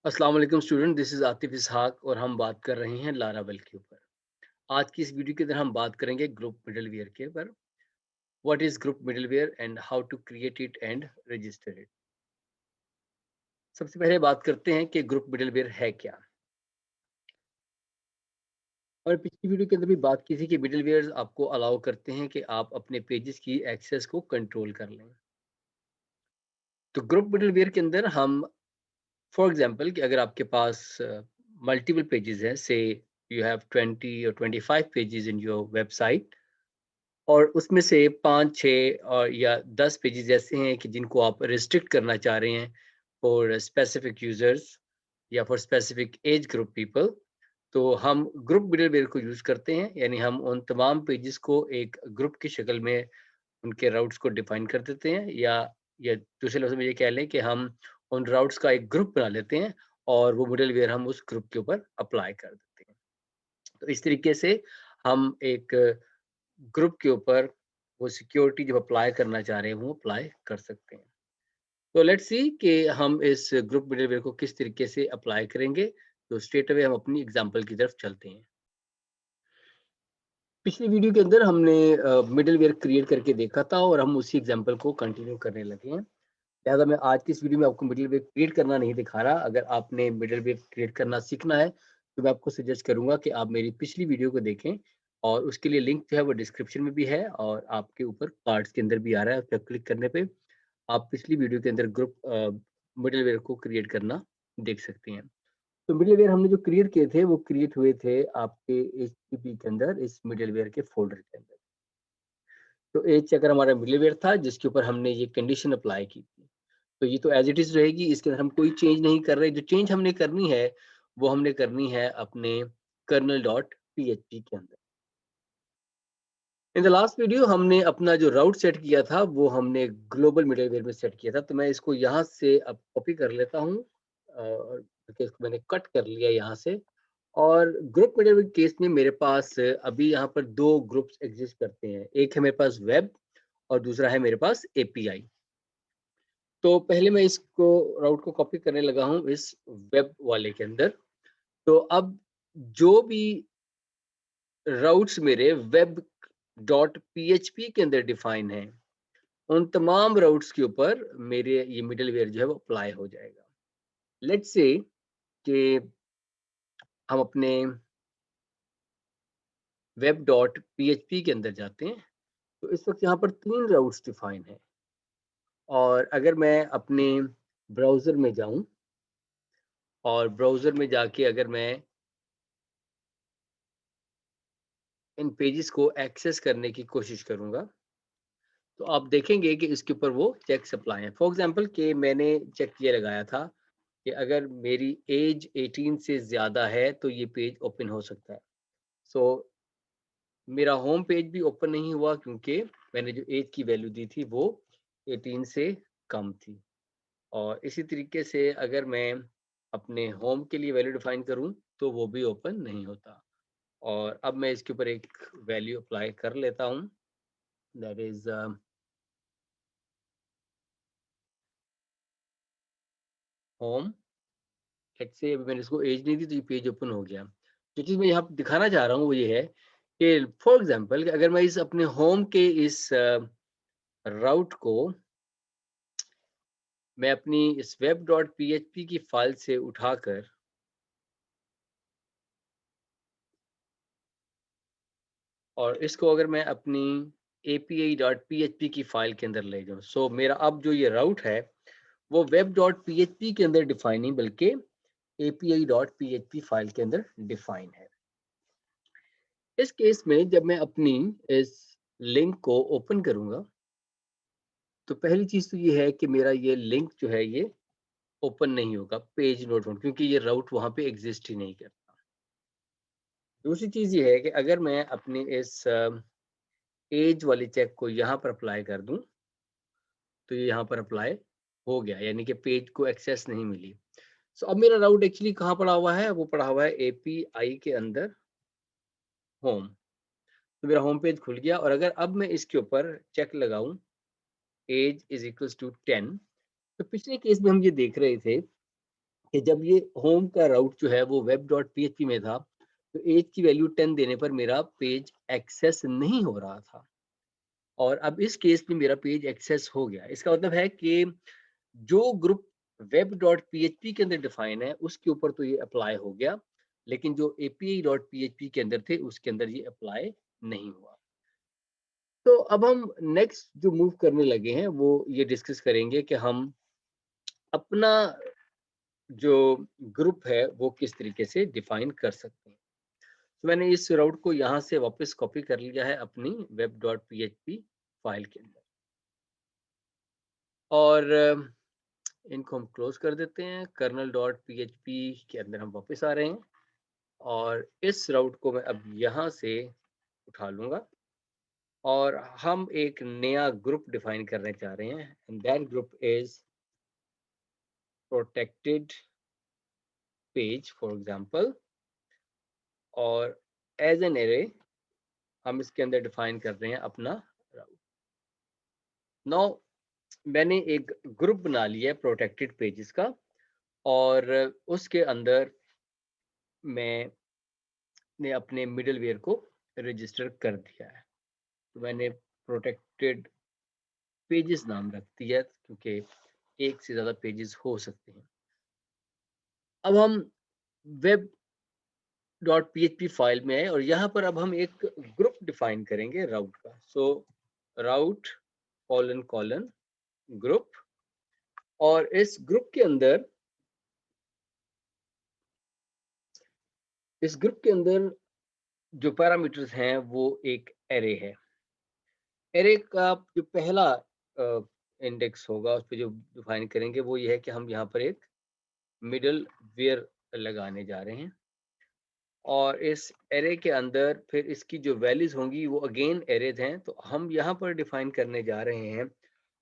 अस्सलाम वालेकुम student, this is Atif इसहाक और हम बात कर रहे हैं लारावेल के ऊपर। आज की इस वीडियो के अंदर हम बात करेंगे ग्रुप मिडलवेयर के ऊपर। What is group middleware and how to create it and register it. सबसे पहले बात करते हैं कि ग्रुप मिडलवेयर है क्या। और पिछली वीडियो के अंदर भी बात की थी कि मिडलवेयर्स आपको अलाउ करते हैं कि आप अपने पेजेस की एक्सेस को कंट्रोल कर लें। तो ग्रुप मिडलवेयर के अंदर हम फॉर एग्जांपल कि अगर आपके पास मल्टीपल पेजेस हैं, से यू हैव 20 और 25 पेजेस इन योर वेबसाइट, और उसमें से 5, 6 और या 10 पेजेज़ ऐसे हैं कि जिनको आप रिस्ट्रिक्ट करना चाह रहे हैं फॉर स्पेसिफिक यूज़र्स या for specific age group people, तो हम ग्रुप मिडलवेयर को यूज़ करते हैं। यानी हम उन तमाम पेजेज़ को एक ग्रुप की शक्ल में उनके राउट्स को डिफाइन कर देते हैं, या दूसरे लफ्ज़ों में ये कह लें कि हम उन राउट्स का एक ग्रुप बना लेते हैं और वो मिडलवेयर हम उस ग्रुप के ऊपर अप्लाई कर देते हैं। तो इस तरीके से हम एक ग्रुप के ऊपर वो सिक्योरिटी जब अप्लाई करना चाह रहे हैं वो अप्लाई कर सकते हैं। तो लेट्स सी कि हम इस ग्रुप मिडलवेयर को किस तरीके से अप्लाई करेंगे। तो स्ट्रेट अवे हम अपनी एग्जांपल की तरफ चलते हैं। पिछली वीडियो के अंदर हमने मिडलवेयर क्रिएट करके देखा था और हम उसी एग्जांपल को कंटिन्यू करने लगे हैं। लिहाजा मैं आज की इस वीडियो में आपको मिडलवेयर क्रिएट करना नहीं दिखा रहा। अगर आपने मिडलवेयर क्रिएट करना सीखना है तो मैं आपको सजेस्ट करूंगा कि आप मेरी पिछली वीडियो को देखें, और उसके लिए लिंक जो है वो डिस्क्रिप्शन में भी है और आपके ऊपर कार्ड्स के अंदर भी आ रहा है। उस पर क्लिक करने पे आप पिछली वीडियो के अंदर ग्रुप मिडलवेयर को क्रिएट करना देख सकते हैं। तो मिडलवेयर हमने जो क्रिएट किए थे वो क्रिएट हुए थे आपके एचटीटीपी के अंदर, इस मिडलवेयर के फोल्डर के अंदर। तो एच अगर हमारा मिडलवेयर था जिसके ऊपर हमने ये कंडीशन अप्लाई की थी, तो ये तो एज इट इज रहेगी। इसके अंदर हम कोई चेंज नहीं कर रहे। जो चेंज हमने करनी है वो हमने करनी है अपने कर्नल डॉट पीएचपी के अंदर। इन द लास्ट वीडियो हमने अपना जो राउट सेट किया था वो हमने ग्लोबल मिडलवेयर में सेट किया था। तो मैं इसको यहाँ से अब कॉपी कर लेता हूँ, और क्योंकि इसको मैंने कट कर लिया यहाँ से। और ग्रुप मिडलवेयर केस में मेरे पास अभी यहाँ पर दो ग्रुप्स एग्जिस्ट करते हैं। एक है मेरे पास वेब और दूसरा है मेरे पास एपीआई। तो पहले मैं इसको राउट को कॉपी करने लगा हूँ इस वेब वाले के अंदर। तो अब जो भी राउट्स मेरे वेब डॉट पीएचपी के अंदर डिफाइन है, उन तमाम राउट्स के ऊपर मेरे ये मिडलवेयर जो है वो अप्लाई हो जाएगा। लेट्स से कि हम अपने वेब डॉट पीएचपी के अंदर जाते हैं। तो इस वक्त यहाँ पर 3 राउट्स डिफाइन है, और अगर मैं अपने ब्राउजर में जाऊं और ब्राउजर में जाके अगर मैं इन पेजेस को एक्सेस करने की कोशिश करूंगा, तो आप देखेंगे कि इसके ऊपर वो चेक अप्लाई है। फॉर एग्जांपल कि मैंने चेक ये लगाया था कि अगर मेरी एज 18 से ज़्यादा है तो ये पेज ओपन हो सकता है। सो मेरा होम पेज भी ओपन नहीं हुआ क्योंकि मैंने जो एज की वैल्यू दी थी वो 18 से कम थी। और इसी तरीके से अगर मैं अपने होम के लिए वैल्यू डिफाइन करूं तो वो भी ओपन नहीं होता। और अब मैं इसके ऊपर एक वैल्यू अप्लाई कर लेता हूं, that is home. Let's say अभी मैंने इसको एज नहीं दी तो ये पेज ओपन हो गया। जो चीज़ मैं यहाँ पे दिखाना चाह रहा हूँ वो ये है कि फॉर एग्जांपल कि अगर मैं इस अपने होम के इस राउट को मैं अपनी इस वेब डॉट पीएचपी की फाइल से उठाकर और इसको अगर मैं अपनी एपीआई डॉट पीएचपी की फाइल के अंदर ले जाऊँ, सो मेरा अब जो ये राउट है वो वेब डॉट पीएचपी के अंदर डिफाइन नहीं बल्कि एपीआई डॉट पीएचपी फाइल के अंदर डिफाइन है। इस केस में जब मैं अपनी इस लिंक को ओपन करूंगा तो पहली चीज तो ये है कि मेरा ये लिंक जो है ये ओपन नहीं होगा, पेज नोट फाउंड, क्योंकि ये राउट वहां पे एग्जिस्ट ही नहीं करता। दूसरी चीज ये है कि अगर मैं अपनी इस एज वाली चेक को यहाँ पर अप्लाई कर दूं तो ये यहाँ पर अप्लाई हो गया, यानी कि पेज को एक्सेस नहीं मिली। सो अब मेरा राउट एक्चुअली कहाँ पड़ा हुआ है, वो पड़ा हुआ है एपीआई के अंदर होम। तो मेरा होम पेज खुल गया, और अगर अब मैं इसके ऊपर चेक लगाऊं एज इज इक्वल्स टू 10, तो पिछले केस में हम ये देख रहे थे कि जब ये होम का राउट जो है वो web.php में था, तो एज की वैल्यू 10 देने पर मेरा पेज एक्सेस नहीं हो रहा था, और अब इस केस में मेरा पेज एक्सेस हो गया। इसका मतलब है कि जो ग्रुप web.php के अंदर डिफाइन है उसके ऊपर तो ये अप्लाई हो गया, लेकिन जो api.php के अंदर थे उसके अंदर ये अप्लाई नहीं हुआ। तो अब हम नेक्स्ट जो मूव करने लगे हैं वो ये डिस्कस करेंगे कि हम अपना जो ग्रुप है वो किस तरीके से डिफाइन कर सकते हैं। तो मैंने इस राउट को यहाँ से वापस कॉपी कर लिया है अपनी web.php फाइल के अंदर, और इनको हम क्लोज कर देते हैं। kernel.php के अंदर हम वापस आ रहे हैं, और इस राउट को मैं अब यहाँ से उठा लूंगा, और हम एक नया ग्रुप डिफाइन करने जा रहे हैं, and that group is protected page for example, और एज एन एरे हम इसके अंदर डिफाइन कर रहे हैं अपना राउट। नाउ मैंने एक ग्रुप बना लिया है प्रोटेक्टेड पेजेस का, और उसके अंदर मैंने अपने मिडलवेयर को रजिस्टर कर दिया है। तो मैंने प्रोटेक्टेड पेजेस नाम रख दिया क्योंकि एक से ज्यादा पेजेस हो सकते हैं। अब हम web.php फाइल में आए, और यहाँ पर अब हम एक ग्रुप डिफाइन करेंगे राउट का। सो राउट कॉलन कॉलन ग्रुप, और इस ग्रुप के अंदर जो पैरामीटर्स हैं वो एक एरे है। एरे का जो पहला इंडेक्स होगा उस पर जो डिफाइन करेंगे वो ये है कि हम यहाँ पर एक मिडल वेयर लगाने जा रहे हैं, और इस एरे के अंदर फिर इसकी जो वैल्यूज होंगी वो अगेन एरेज हैं। तो हम यहाँ पर डिफाइन करने जा रहे हैं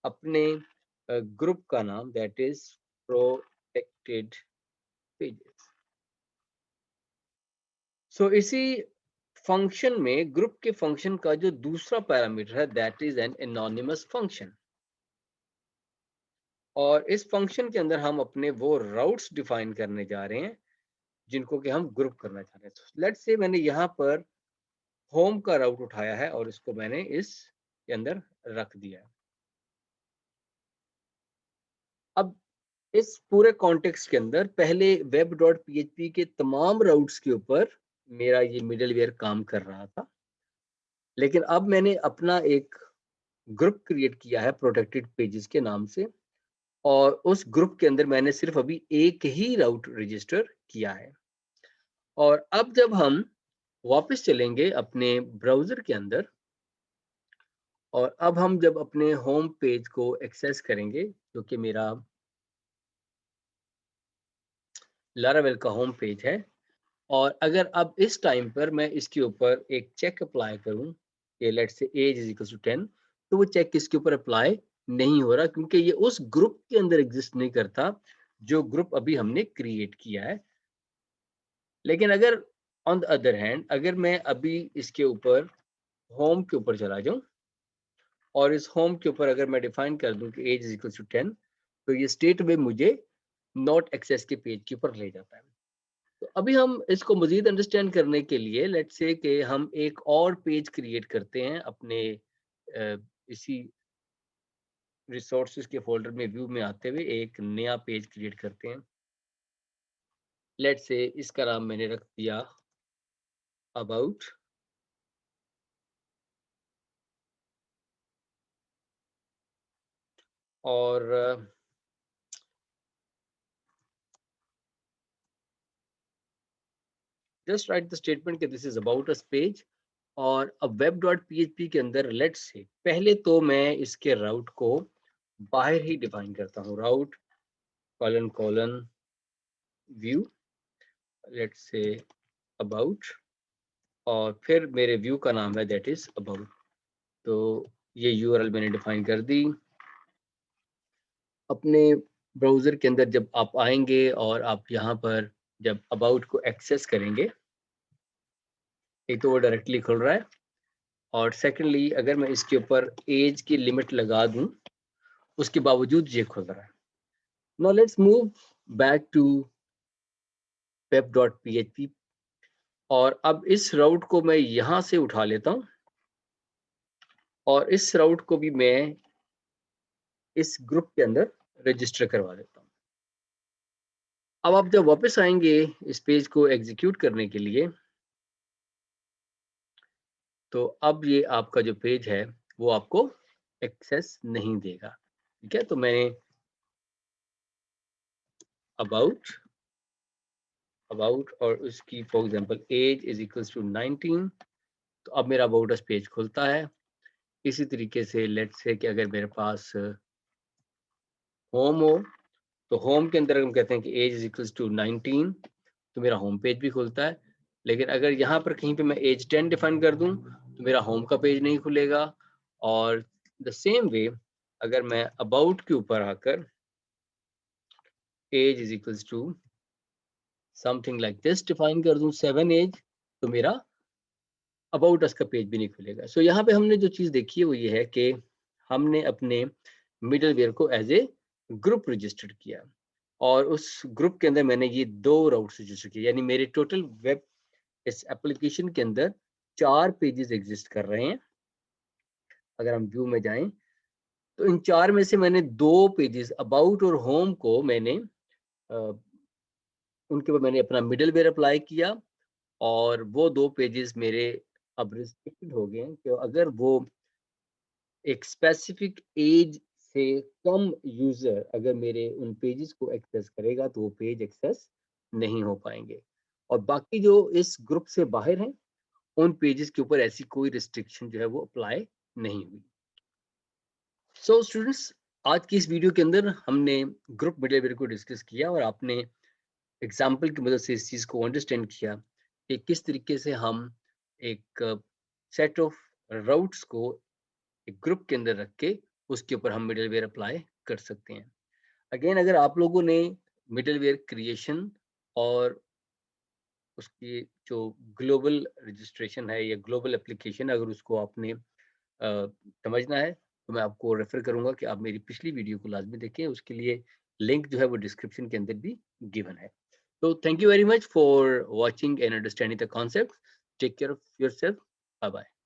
अपने ग्रुप का नाम, दैट इज प्रोटेक्टेड पेजेस। सो इसी फंक्शन में ग्रुप के फंक्शन का जो दूसरा पैरामीटर है that is an anonymous function, और इस फंक्शन के अंदर हम अपने वो राउट्स डिफाइन करने जा रहे हैं जिनको कि हम ग्रुप करना चाह रहे हैं। तो लेट्स से मैंने यहाँ पर होम का राउट उठाया है और इसको मैंने इस के अंदर रख दिया है। अब इस पूरे कॉन्टेक्स्ट के अंदर पहले web.php के तमाम राउट्स के ऊपर मेरा ये मिडलवेयर काम कर रहा था, लेकिन अब मैंने अपना एक ग्रुप क्रिएट किया है प्रोटेक्टेड पेजेस के नाम से, और उस ग्रुप के अंदर मैंने सिर्फ अभी एक ही राउट रजिस्टर किया है। और अब जब हम वापस चलेंगे अपने ब्राउजर के अंदर, और अब हम जब अपने होम पेज को एक्सेस करेंगे जो कि मेरा लारावेल का होम पेज है, और अगर अब इस टाइम पर मैं इसके ऊपर एक चेक अप्लाई करूं कि let's say as is equal to 10, तो वो चेक इसके ऊपर अप्लाई नहीं हो रहा क्योंकि ये उस ग्रुप के अंदर एग्जिस्ट नहीं करता जो ग्रुप अभी हमने क्रिएट किया है। लेकिन अगर ऑन द अदर हैंड अगर मैं अभी इसके ऊपर होम के ऊपर चला जाऊं, और इस होम के ऊपर अगर मैं डिफाइन कर दूं कि एज इज इक्वल टू 10, तो ये स्टेट में मुझे नॉट एक्सेस के पेज के ऊपर ले जाता है। तो अभी हम इसको मजीद अंडरस्टैंड करने के लिए लेट्स से कि हम एक और पेज क्रिएट करते हैं अपने इसी रिसोर्सेज के फोल्डर में व्यू में आते हुए एक नया पेज क्रिएट करते हैं। लेट्स से इसका नाम मैंने रख दिया अबाउट, और जस्ट राइट द स्टेटमेंट कि this is about us page. और अब web.php के अंदर लेट्स से पहले तो मैं इसके राउट को बाहर ही डिफाइन करता हूँ, route colon colon view, let's say about, और फिर मेरे व्यू का नाम है दैट इज अबाउट। तो ये यूआरएल मैंने डिफाइन कर दी। अपने ब्राउजर के अंदर जब आप आएंगे और आप यहाँ पर जब अबाउट को एक्सेस करेंगे, एक तो वो डायरेक्टली खुल रहा है, और सेकेंडली अगर मैं इसके ऊपर एज की लिमिट लगा दूं उसके बावजूद ये खुल रहा है। Now let's move back to web.php, और अब इस राउट को मैं यहां से उठा लेता हूं और इस राउट को भी मैं इस ग्रुप के अंदर रजिस्टर करवा देता हूं। अब आप जब वापस आएंगे इस पेज को एग्जीक्यूट करने के लिए, तो अब ये आपका जो पेज है वो आपको एक्सेस नहीं देगा। ठीक है, तो मैंने अबाउट और उसकी for example age is equals to 19, तो अब मेरा अबाउट अस पेज खुलता है। इसी तरीके से लेट्स से कि अगर मेरे पास होम हो, तो होम के अंदर हम कहते हैं कि एज इज इक्वल्स टू 19, तो मेरा होम पेज भी खुलता है। लेकिन अगर यहाँ पर कहीं पे मैं एज 10 डिफाइन कर दूं तो मेरा होम का पेज नहीं खुलेगा। और द सेम वे अगर मैं अबाउट के ऊपर आकर age is equals to something like this define कर दूं 7 एज, तो मेरा अबाउट अस का पेज भी नहीं खुलेगा। सो यहाँ पे हमने जो चीज देखी है वो ये है कि हमने अपने मिडलवेयर को एज ए ग्रुप रजिस्टर्ड किया, और उस ग्रुप के अंदर मैंने ये 2 राउट्स रजिस्टर किए, यानी मेरे टोटल वेब इस एप्लीकेशन के अंदर 4 पेजेस एग्जिस्ट कर रहे हैं। अगर हम व्यू में जाएं तो इन 4 में से मैंने 2 पेजेस अबाउट और होम को मैंने उनके ऊपर मैंने अपना मिडलवेयर अप्लाई किया, और वो 2 पेजेस मेरे अब रिस्ट्रिक्टेड हो गए हैं कि अगर वो एक स्पेसिफिक एज से कम यूजर अगर मेरे उन पेजेस को एक्सेस करेगा तो वो पेज एक्सेस नहीं हो पाएंगे। और बाकी जो इस ग्रुप से बाहर हैं उन पेजेस के ऊपर ऐसी कोई रिस्ट्रिक्शन जो है वो अप्लाई नहीं हुई। सो स्टूडेंट्स, आज की इस वीडियो के अंदर हमने ग्रुप मिडलवेयर को डिस्कस किया और आपने एग्जाम्पल की मदद से इस चीज को अंडरस्टैंड किया कि किस तरीके से हम एक सेट ऑफ राउट्स को एक ग्रुप के अंदर रख के उसके ऊपर हम मिडलवेयर अप्लाई कर सकते हैं। अगेन, अगर आप लोगों ने मिडलवेयर क्रिएशन और उसकी जो ग्लोबल रजिस्ट्रेशन है या ग्लोबल एप्लीकेशन, अगर उसको आपने समझना है तो मैं आपको रेफर करूंगा कि आप मेरी पिछली वीडियो को लाजमी देखें। उसके लिए लिंक जो है वो डिस्क्रिप्शन के अंदर भी गिवन है। तो thank you very much for watching and understanding the concept. Take care of yourself. Bye bye.